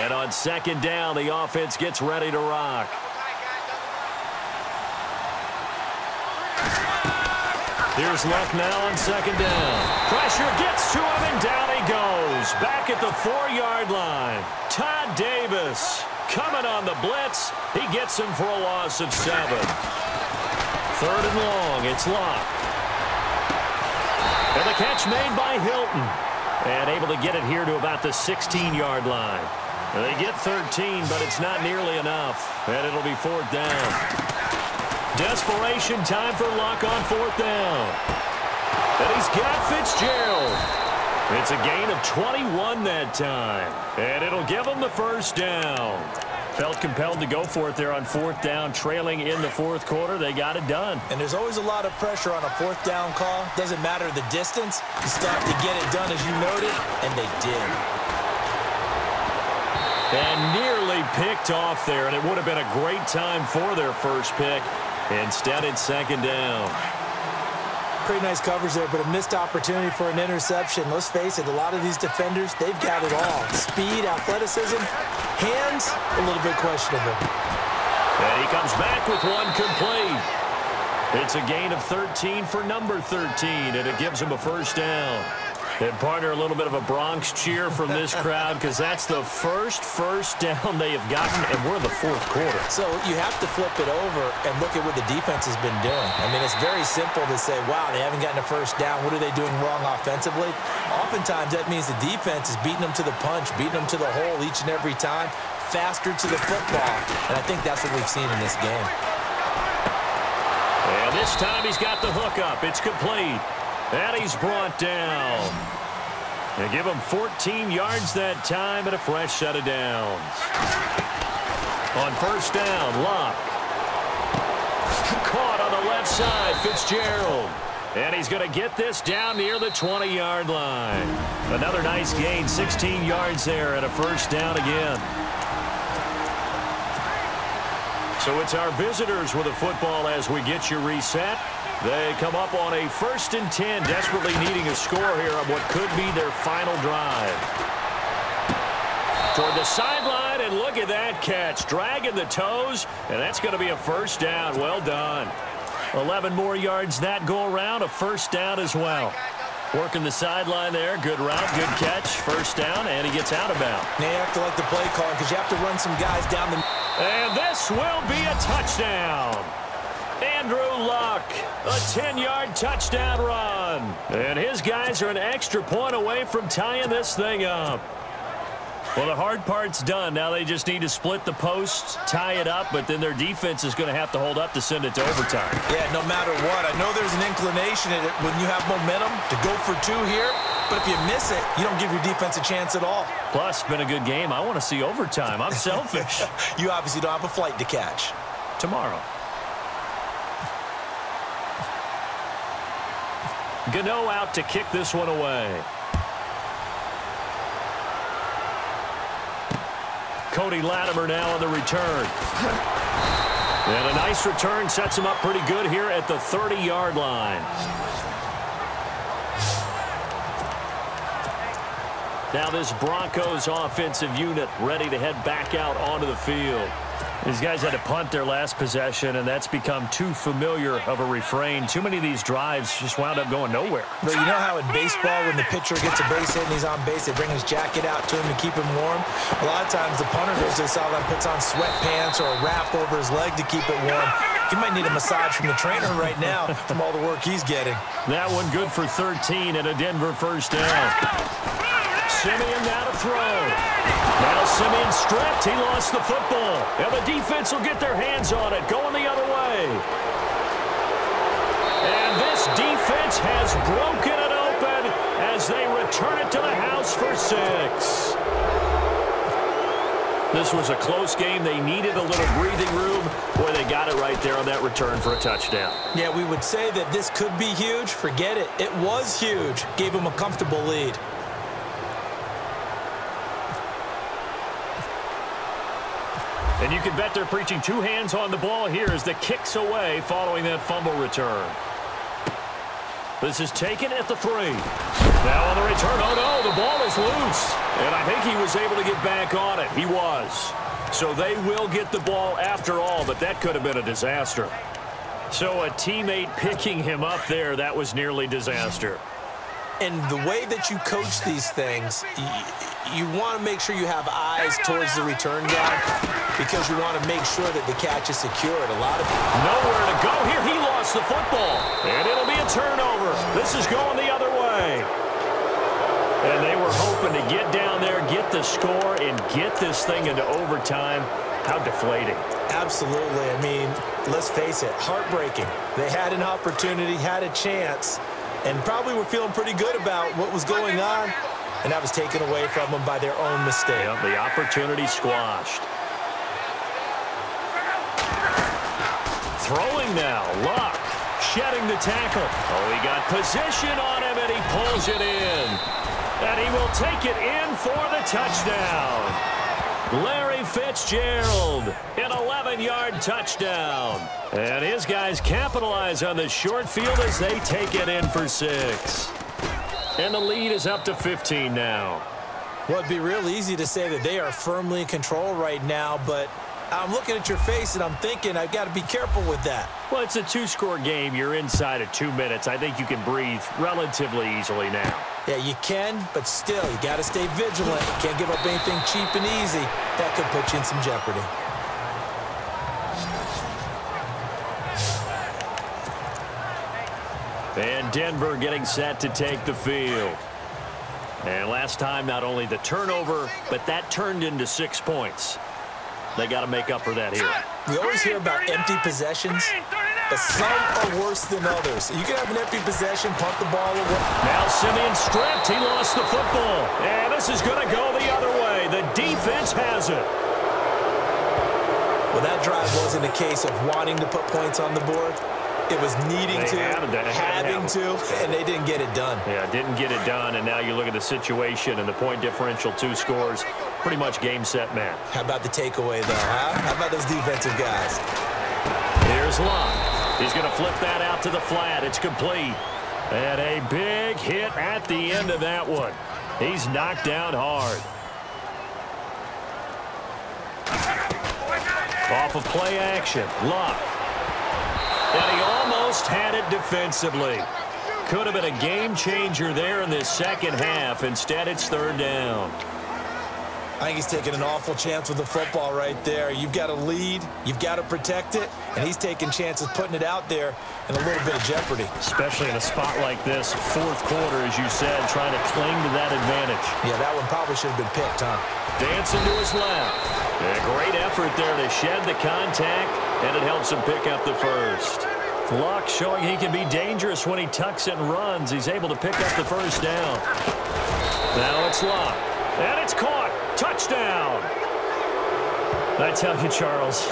And on second down, the offense gets ready to rock. Here's Luck now on second down. Pressure gets to him, and down he goes. Back at the 4-yard line. Todd Davis coming on the blitz. He gets him for a loss of 7. 3rd and long. It's Luck. And the catch made by Hilton. And able to get it here to about the 16-yard line. They get 13, but it's not nearly enough. And it'll be 4th down. Desperation time for Luck on 4th down. And he's got Fitzgerald. It's a gain of 21 that time. And it'll give him the 1st down. Felt compelled to go for it there on 4th down, trailing in the 4th quarter. They got it done. And there's always a lot of pressure on a 4th down call. Doesn't matter the distance. You still have to get it done, as you noted, and they did. And nearly picked off there, and it would have been a great time for their first pick. Instead, it's 2nd down. Pretty nice coverage there, but a missed opportunity for an interception. Let's face it, a lot of these defenders, they've got it all. Speed, athleticism, hands, a little bit questionable. And he comes back with one complete. It's a gain of 13 for number 13, and it gives him a 1st down. And partner, a little bit of a Bronx cheer from this crowd because that's the first down they have gotten, and we're in the 4th quarter. So you have to flip it over and look at what the defense has been doing. I mean, it's very simple to say, wow, they haven't gotten a 1st down. What are they doing wrong offensively? Oftentimes, that means the defense is beating them to the punch, beating them to the hole each and every time, faster to the football. And I think that's what we've seen in this game. And this time he's got the hook up. It's complete. And he's brought down. They give him 14 yards that time and a fresh set of downs. On 1st down, Luck. Caught on the left side, Fitzgerald. And he's going to get this down near the 20-yard line. Another nice gain, 16 yards there and a 1st down again. So it's our visitors with the football as we get you reset. They come up on a 1st and 10, desperately needing a score here on what could be their final drive. Toward the sideline, and look at that catch. Dragging the toes, and that's going to be a 1st down. Well done. 11 more yards that go around, a 1st down as well. Working the sideline there. Good route, good catch. 1st down, and he gets out of bounds. Now you have to like the play call because you have to run some guys down the... And this will be a touchdown. Andrew Luck, a 10-yard touchdown run. And his guys are an extra point away from tying this thing up. Well, the hard part's done. Now they just need to split the posts, tie it up, but then their defense is going to have to hold up to send it to overtime. Yeah, no matter what. I know there's an inclination in it when you have momentum to go for 2 here, but if you miss it, you don't give your defense a chance at all. Plus, it's been a good game. I want to see overtime. I'm selfish. You obviously don't have a flight to catch. Tomorrow. Gano out to kick this one away. Cody Latimer now on the return. And a nice return sets him up pretty good here at the 30-yard line. Now this Broncos offensive unit ready to head back out onto the field. These guys had to punt their last possession, and that's become too familiar of a refrain. Too many of these drives just wound up going nowhere. But you know how in baseball, when the pitcher gets a base hit and he's on base, they bring his jacket out to him to keep him warm? A lot of times the punter goes to the sideline, puts on sweatpants or a wrap over his leg to keep it warm. He might need a massage from the trainer right now from all the work he's getting. That one good for 13 and a Denver 1st down. Simeon now to throw. Now Simeon stripped. He lost the football. And the defense will get their hands on it, going the other way. And this defense has broken it open as they return it to the house for 6. This was a close game. They needed a little breathing room. Boy, they got it right there on that return for a touchdown. Yeah, we would say that this could be huge. Forget it. It was huge. Gave them a comfortable lead. And you can bet they're preaching 2 hands on the ball here as the kick's away following that fumble return. This is taken at the 3. Now on the return. Oh, no, the ball is loose. And I think he was able to get back on it. He was. So they will get the ball after all, but that could have been a disaster. So a teammate picking him up there, that was nearly disaster. And the way that you coach these things, you want to make sure you have eyes towards the return guy because you want to make sure that the catch is secured. A lot of nowhere to go here. He lost the football, and it'll be a turnover. This is going the other way. And they were hoping to get down there, get the score, and get this thing into overtime. How deflating. Absolutely. I mean, let's face it, heartbreaking. They had an opportunity, had a chance, and probably were feeling pretty good about what was going on, and that was taken away from them by their own mistake. Yep, the opportunity squashed. Throwing now, Luck, shedding the tackle. Oh, he got position on him, and he pulls it in. And he will take it in for the touchdown. Larry Fitzgerald, an 11-yard touchdown. And his guys capitalize on the short field as they take it in for 6. And the lead is up to 15 now. Well, it'd be real easy to say that they are firmly in control right now, but I'm looking at your face and I'm thinking I've got to be careful with that. Well, it's a 2-score game. You're inside of 2 minutes. I think you can breathe relatively easily now. Yeah, you can, but still, you got to stay vigilant. Can't give up anything cheap and easy. That could put you in some jeopardy. And Denver getting set to take the field. And last time, not only the turnover, but that turned into 6 points. They got to make up for that here. We always hear about empty possessions, but some are worse than others. You can have an empty possession, punt the ball away. Now Simeon stripped. He lost the football. And this is going to go the other way. The defense has it. Well, that drive wasn't a case of wanting to put points on the board. It was needing to, having to, and they didn't get it done. Yeah, didn't get it done, and now you look at the situation and the point differential, 2 scores, pretty much game, set, match. How about the takeaway, though, huh? How about those defensive guys? Here's Luck. He's going to flip that out to the flat. It's complete. And a big hit at the end of that one. He's knocked down hard. Off of play action, Luck. And he almost had it defensively. Could have been a game changer there in this second half. Instead, it's 3rd down. I think he's taking an awful chance with the football right there. You've got to lead, you've got to protect it, and he's taking chances putting it out there in a little bit of jeopardy. Especially in a spot like this, 4th quarter, as you said, trying to cling to that advantage. Yeah, that one probably should have been picked, huh? Dancing to his left. A great effort there to shed the contact, and it helps him pick up the 1st. Luck showing he can be dangerous when he tucks and runs. He's able to pick up the 1st down. Now it's Luck. And it's caught. Touchdown. I tell you, Charles,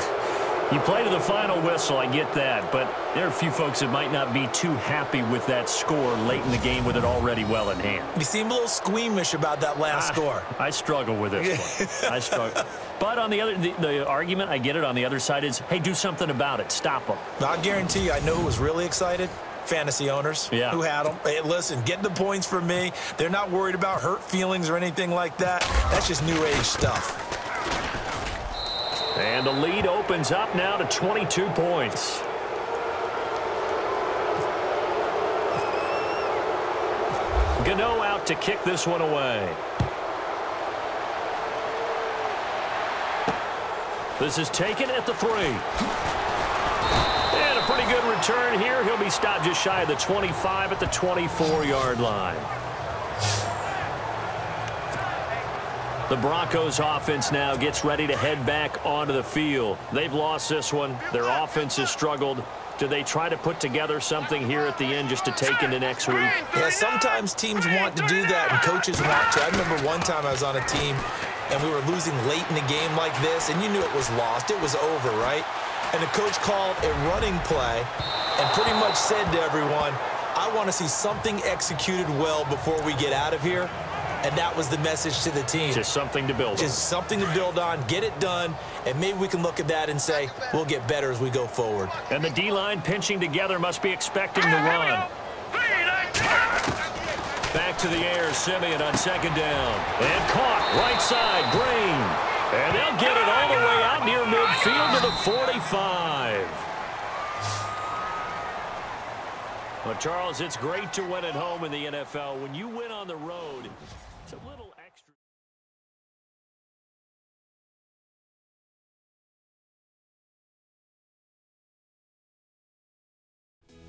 you play to the final whistle, I get that, but there are a few folks that might not be too happy with that score late in the game with it already well in hand. You seem a little squeamish about that last score. I struggle with this one. I struggle. But on the other, the argument, I get it, on the other side is, hey, do something about it. Stop them. I guarantee you, I know who was really excited. Fantasy owners who had them. Hey, listen, get the points for me. They're not worried about hurt feelings or anything like that. That's just new age stuff. And the lead opens up now to 22 points. Gano out to kick this one away. This is taken at the 3. And a pretty good return here. He'll be stopped just shy of the 25 at the 24-yard line. The Broncos offense now gets ready to head back onto the field. They've lost this one. Their offense has struggled. Do they try to put together something here at the end just to take into next week? Yeah, sometimes teams want to do that and coaches want to. I remember one time I was on a team and we were losing late in the game like this, and you knew it was lost. It was over, right? And the coach called a running play and pretty much said to everyone, I want to see something executed well before we get out of here. And that was the message to the team. Just something to build on. Just something to build on, get it done, and maybe we can look at that and say, we'll get better as we go forward. And the D-line pinching together must be expecting the run. Back to the air, Simeon on second down. And caught right side, Green. And they'll get it all the way out near midfield to the 45. Well, Charles, it's great to win at home in the NFL. When you win on the road, it's a little extra.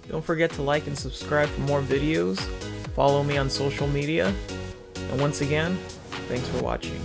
Don't forget to like and subscribe for more videos. Follow me on social media. And once again, thanks for watching.